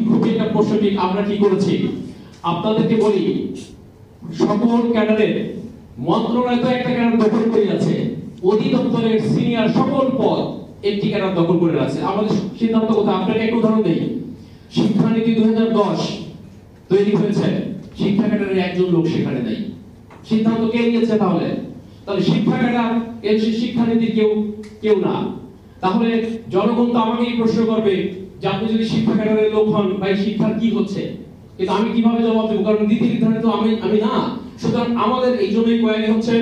খুবই একটা প্রশ্নটি আমরা কি করেছি আপনাদেরকে বলি, সকল ক্যাডারের মন্ত্রণালয় তো একটা ক্যাডার দখল করে আছে, অধিদপ্তরের সিনিয়র সকল পদ একটি ক্যাডার দখল করে আছে। আমাদের সিদ্ধান্ত কথা আপনাকে একটা উদাহরণ দেই। শিক্ষানীতি 2010 তৈরি হয়েছে, শিক্ষা ক্যাডারের একজন লোক সেখানে নেই। সিদ্ধান্ত কে নিয়েছে? তাহলে শিক্ষা ক্যাডার এর শিক্ষানীতি কেউ না। তাহলে জনগণ তো আমাকেই প্রশ্ন করবে যে আপনি যদি শিক্ষা ক্যাডারের লোক হন, ভাই শিক্ষার কি হচ্ছে? কিন্তু আমি কিভাবে জবাব দেব? কারণ নীতি নির্ধারণে তো আমি না। সুতরাং আমাদের এই জন্যই কোয়ারি হচ্ছে,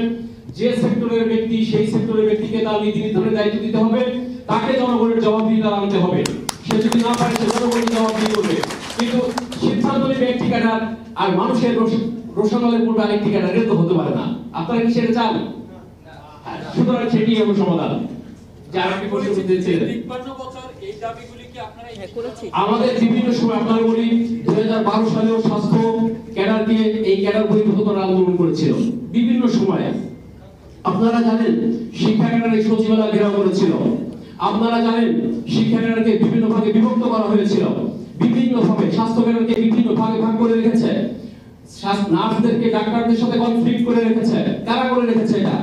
যে সেক্টরের ব্যক্তি সেই সেক্টরের ব্যক্তিকে তার নীতি নির্ধারণের দায়িত্ব দিতে হবে, তাকে জনগণের জবাবদিহিতা আনতে হবে। সে যদি না পারে সে জনগণের জবাবদিহি করবে। কিন্তু সিদ্ধান্ত নেবে একটি ক্যাডার আর মানুষের রোশনালের পূর্বে আরেকটি ক্যাডার, এটা তো হতে পারে না। আপনারা কি সেটা চান? সুতরাং সেটি হবে সমাধান। আমাদের বিভিন্ন সময় আপনারা বলি 2012 সালেও স্বাস্থ্য ক্যাডারকে এই ক্যাডার বহির্ভূত করার আন্দোলন করেছিল বিভিন্ন সময়ে। আপনারা জানেন শিক্ষা ক্যাডারের সচিবালয় ঘেরাও করেছিল। আপনারা জানেন শিক্ষা ক্যাডারকে বিভিন্ন ভাগে বিভক্ত করা হয়েছিল, বিভিন্ন ভাবে স্বাস্থ্য ক্যাডারকে বিভিন্ন ভাগে ভাগ করে রেখেছে, নার্সদেরকে ডাক্তারদের সাথে কনফ্লিক্ট করে রেখেছে। কারা করে রেখেছে এটা?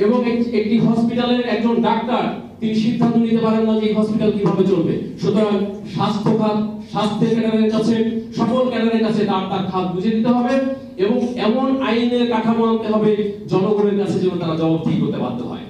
এবং একটি হসপিটালের একজন ডাক্তার তিনি সিদ্ধান্ত নিতে পারেন না যে এই হসপিটাল কিভাবে চলবে। সুতরাং স্বাস্থ্য খাত স্বাস্থ্যের ক্যাডারের কাছে, সকল ক্যাডারের কাছে তার খাত বুঝে দিতে হবে এবং এমন আইনের কাঠামো আনতে হবে জনগণের কাছে যেন তারা জবাবদিহি করতে বাধ্য হয়।